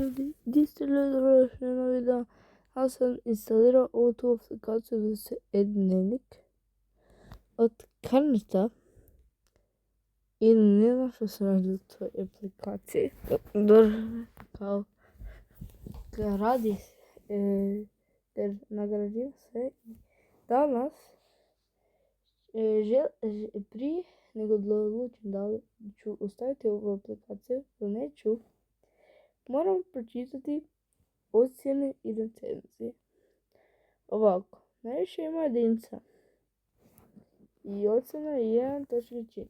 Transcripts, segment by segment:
ljudi, gdje ste ljudi došli na video? Ja sam instalirao ovu tu aplikaciju za se e-dnevnik od Karneta i ne znam što se radi u toj aplikaciji. Kao radi jer nagrađujem se danas prije nego da odlučim da li ću ostaviti ovu aplikaciju ili neću, moram pročitati ocjene i recenzije. Ovako, najviše ima jedinca i ocjena je 1.4.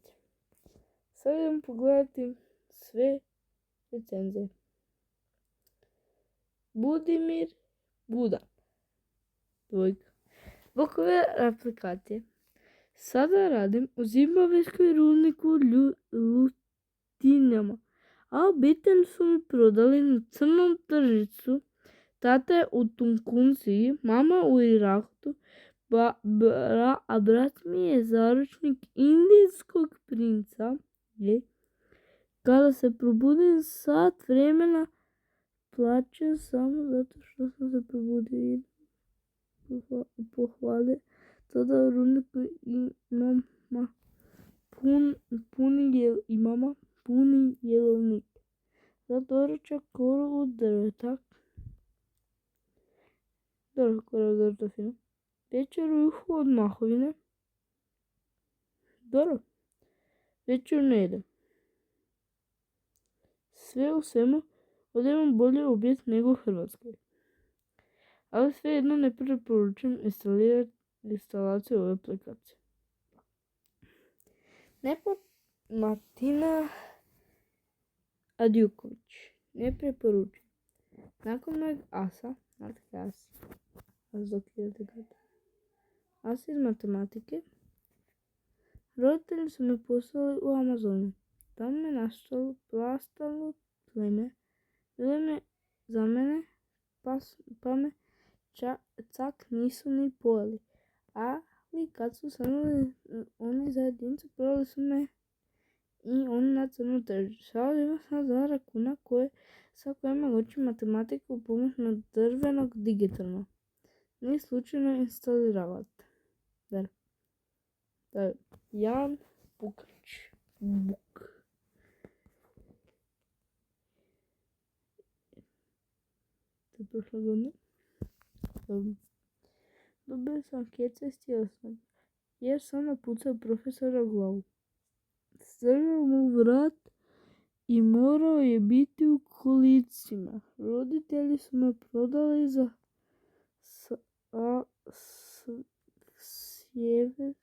Sad idem pogledati sve recenzije. Budimir Budan, 2. Zbog ove aplikacije sada radim u zimbabveskoj rudniku Lutinjama, a obitelj su mi prodali na crnom tržištu. Tata je u Tunkunziji, mama u Iraku, a brat mi je zaručnik indijskog princa. Kada se probudim sat vremena, plačem samo zato što sam se probudio i pohvalio. Tada u rudniku imamo puni jelovnik. Za doručak koru od drveta. Koru od drveta fino. Večeru juhu od mahovine. Dobro. Večer ne jedem. Sve u svemu, ovdje imam bolji objed nego u Hrvatskoj. Ali svejedno ne preporučujem instalaciju ove aplikacije. Martina Adjuković. Ne preporučujem. Nakon mojeg asa iz matematike, roditelji su me poslali u Amazonu. Tamo me nastalo plastalo pleme. Bile me za mene, pa me cak nisu ni pojeli. Ali kad su sanuli oni za jedincu, prodali su me i oni na crno tržište. Sada ima sam 2 rakuna sa kojima učim matematiku pomoćno drvenog digitalno. Nije slučajno instaliravati. Jan Bukrić. To je prošle godine. Dobio sam kjece s tjelesnom, jer sam napucao profesora u glavu. Strgao mu vrat i morao je biti u kolicima. Roditelji su me prodali za sjeveze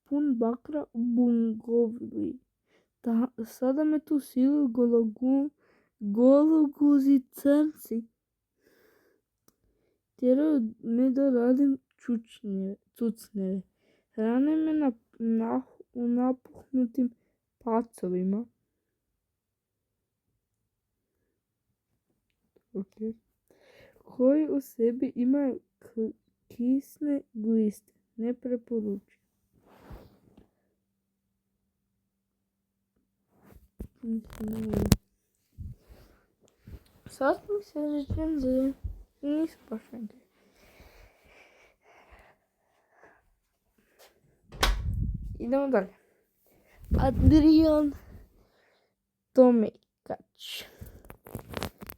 pun bakra u bungovli. Sada me tu siluju gologuzi crnci. Tjeraju me da radim cucnjeve. Hrane me u napuhnutim pacovima. Koji u sebi imaju kisne gliste. Ne preporučujem. Sad mi se recenzije nisu baš neke. Idemo dalje. Adrian Tomikač.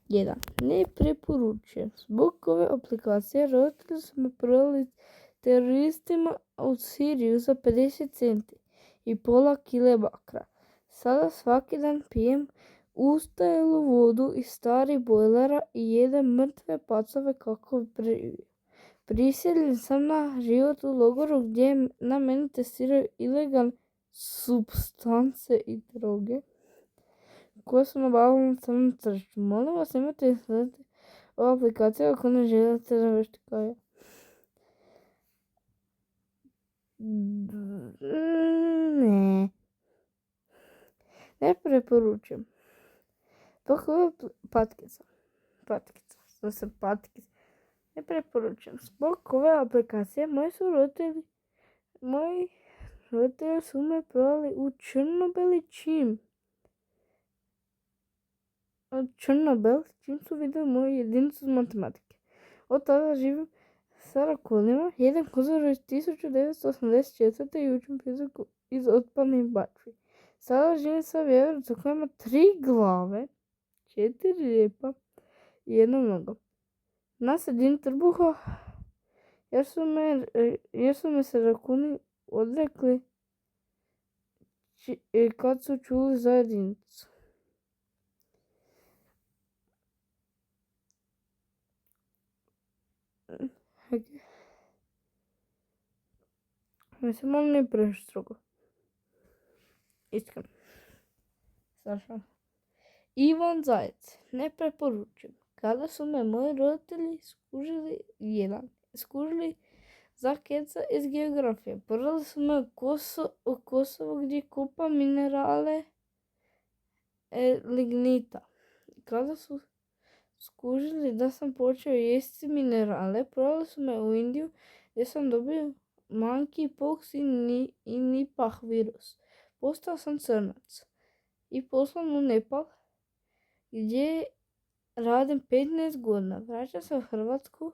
1. Ne preporučujem. Zbog ove aplikacije roditelji su me prodali teroristima u Siriju za 50 centi i pola kile bakra. Sada svaki dan pijem ustajelu vodu iz starih bojlera i jedem mrtve pacove kako bi preživio. Prisiljen sam na život u logoru gdje na meni testiraju ilegalne supstance i droge koje su nabavili na crnom tržištu. Molim vas, imate instalirati ovu aplikaciju ako ne želite završiti kao ja. Ne preporučujem. Dok ove patkica. Ne preporučujem. Zbog ove aplikacije moji roditelji su me prodali u Črnobili čim. na Črnobel, čim su vidjeli moju jedinicu iz matematike. Od tada živim sa rakonima, jedem kozoru iz 1984. i učim fiziku iz otpadnih bačvi. Sada živim sa vjevericom koja ima 3 glave, 4 repa i 1 noga. Na sredini trbuha, jer su me se rakuni odrekli kad su čuli za jedinicu. Mislim, ali nije previše strogo. Iskreno. Saša. Ivan Zajec. Ne preporučujem. Kada su me moji roditelji skužili za keca iz geografije. Prodali su me u Kosovo gdje kupa minerale lignita. Kada su skužili da sam počeo jesti minerale, prodali su me u Indiju gdje sam dobio monkeypox i Nipah virus. Postao sam crnac i poslan u Nepal gdje radim 15 godina. Vraćam se u Hrvatsku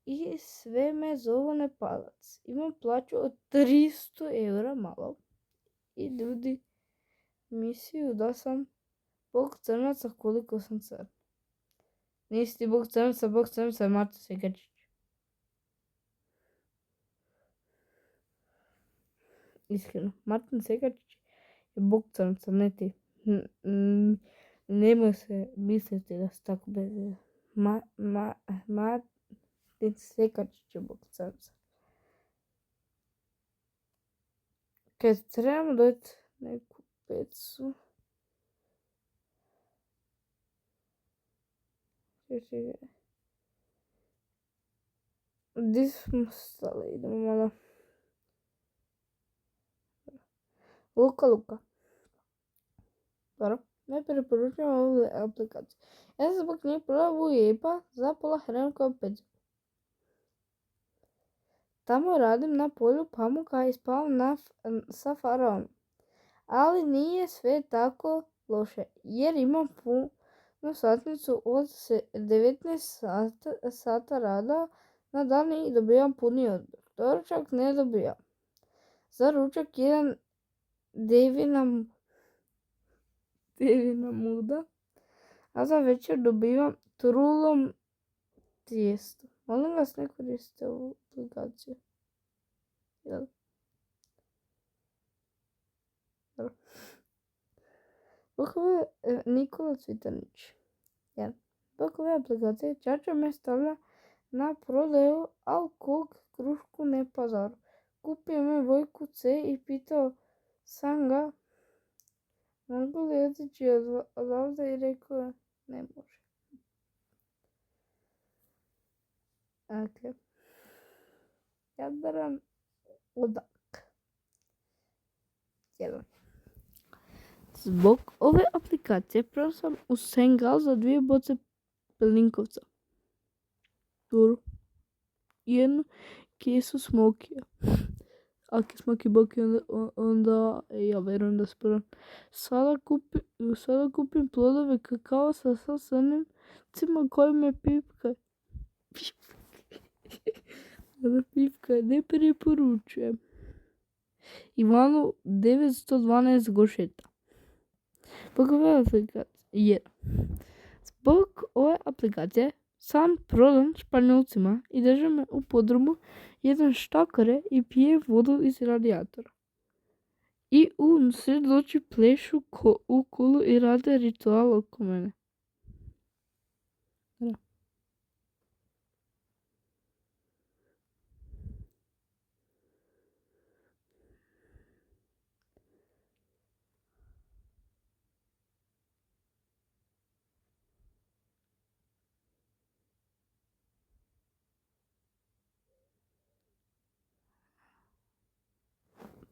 i sve me zovu Nepalac. Imam plaću od 300 eura malo i ljudi misliju da sam bog crnaca koliko sam crn. Nisi ti bog crnaca je Martin Sekačić. Iskreno, Martin Sekačić je bog crnaca, ne ti. Nemoj se misliti da se tako bez Martin Sekačić je bog crnaca. Kad trebamo dojeti neku pecu. Gdje smo stali? Idemo malo. Luka. Dobro, ne preporučujem ovu aplikaciju. Ja sam zbog nje prvo jepa za pola hrenovkova peđa. Tamo radim na polju pamuka i spavam sa faraonom. Ali nije sve tako loše, jer imam puno satnicu od 19 sata rada na dan i dobijam puni odmor. Doručak ne dobijam. Za ručak jedan devina muda, a za večer dobivam trulom tijesto. Molim vas, ne koristite ovu aplikaciju. Jel? Bokove Nikola Cvitanić. Bokove aplikacije čača me stavlja na prodaju, al kog krušku ne pazaru. Kupio me Vojku C i pitao sam ga mogu li otići odavde i rekao ne može. Ok. Jadran Odak. 1. Zbog ove aplikacije prvo sam u Sengal za 2 boce pelinkovca. Dobro. 1 kesu smokija. Ako je smoki boki, onda ja vjerujem da sprem. Sada kupim plodove kakao sa sasavcima koji me pipka. Pipka ne preporučujem. Ivanu 912 gošeta. Zbog ove aplikacije sam prodan Španjolcima i drže me u podrumu jedan štakare i pije vodu iz radijatora. I u sred noći plešu u kolu i rade ritual oko mene.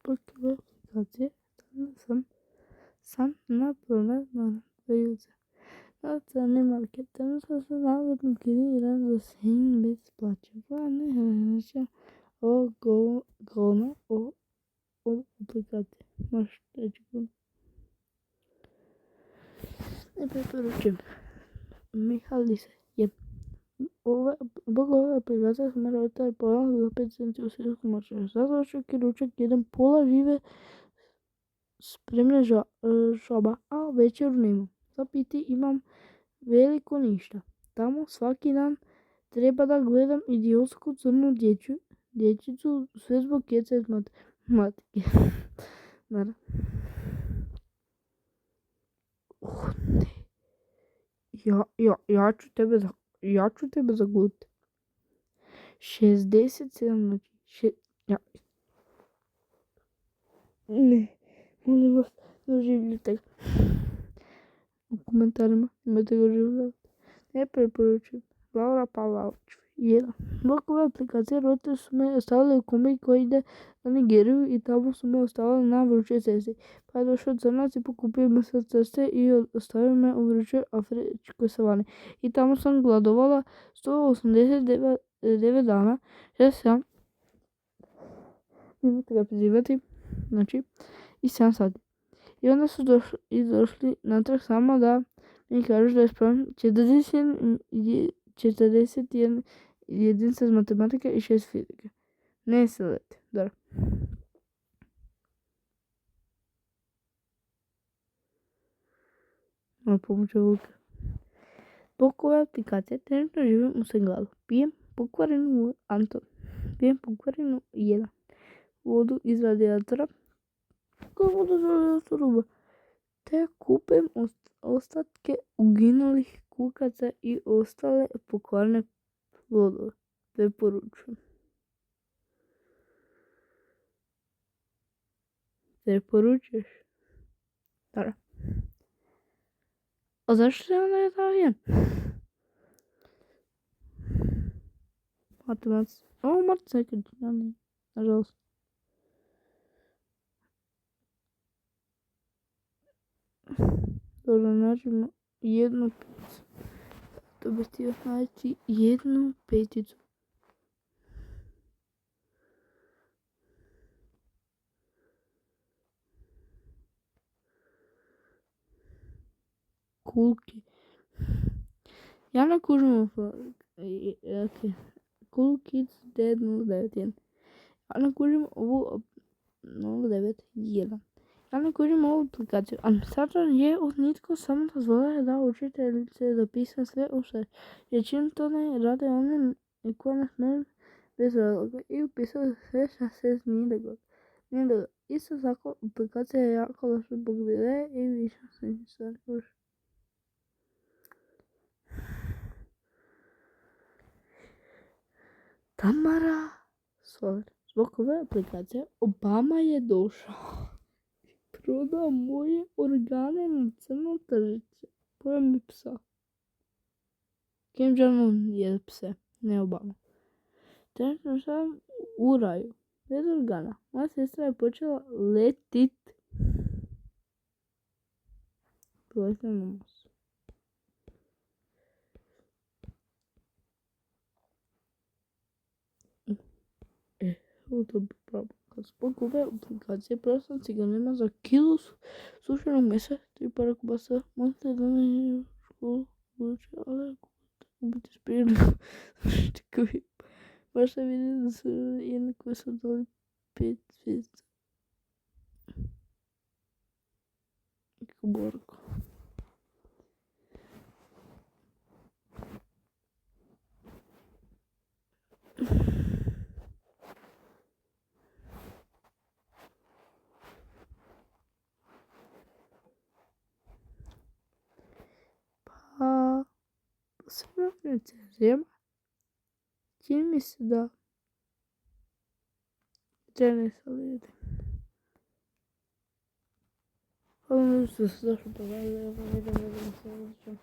Porque aplikacije sam na prodaj naravno. Na crni market sam se navodno kreiran za svim bez plaće. Pa ne reći o govno o aplikacije. Možeš reći govno. Ne preporučujem. Mihali se je. Zbog ove aplikacije sam roditelj pojela za 5 centi u svjetskom moćenju. Zato čak i ručak jedem pola žive spremne žaba, a večeru nemam. Za piti imam veliko ništa. Tamo svaki dan treba da gledam idiotsku crnu dječicu sve zbog kjece iz matematike. Naravno. Ne. Ja ću tebe zagluti. 67 noći. Ne, molim vas, doživljite ga. U komentarima imate ga doživljati. Ne preporučujem. Laura Pavlović. 1. Zbog ove aplikacije roditelji su me ostavili u kombi koji ide na Nigeriju i tamo su me ostavili na vrućoj cesti. Pa je došao crnac i pokupio me sa ceste i ostavio me u vrućoj afričkoj savani. I tamo sam gladovala 189 dana. Ja sam imate ga prizivati, znači, i 7 sati. I onda su došli natrag samo da mi kažu da je spremno 41 jedinica iz matematike i 6 fizike. Ne se leti, dobro. Malo pomoću Luka. Zbog ove aplikacije trenutno živim u Senegalu. Pijem pokvarenu Anton. Pijem pokvarenu 1. Vodu iz radijatora. Kako vodu iz radijatora? Te kupim ostatke uginulih kukaca i ostale pokvarene plodove. Preporučujem. Preporučuješ? Dobro. A zašto se onda je tavijen? Matemac. Ovo Marta nekad, ja ne. Nažalost. Dobro, nađemo jednu peticu. To bi htio naći jednu peticu. Kulki. Ja ne kužim okay. Cool Kids Dead 091. Ja ne kužim ovu 091. Ja ne kužim ovu aplikaciju. Administrator je od nitko samo dozvolio da učiteljice zapisam sve u sve. Jer čim to ne rade one koje ne smiju bez razloga i upisali sve što se nije dogodilo. Isto tako aplikacija je jako loša zbog videa i više sličnih stvari. Tamara Soler. Zbog ove aplikacije Obama je došao i prodao moje organe na crno tržište. Pojeo mi psa. Kim Jong-un je pse, ne Obama. Trenutno sam u raju, bez organa. Moja sestra je počela letit. Poletila na most. To bi pravo. Kad zbog ove aplikacije prostam ciganima za kilu sušenog mesa, 3 para kubasa, možete da ne u školu, budući, ali ako biti spremni, koji baš se vidi da su jedni koji su dali 5 zvijezda. Kako borko. Pa, posebno recenzijama, čini mi se da žene sa ljudi. Hvala mi što ste došli do mene, da vidimo se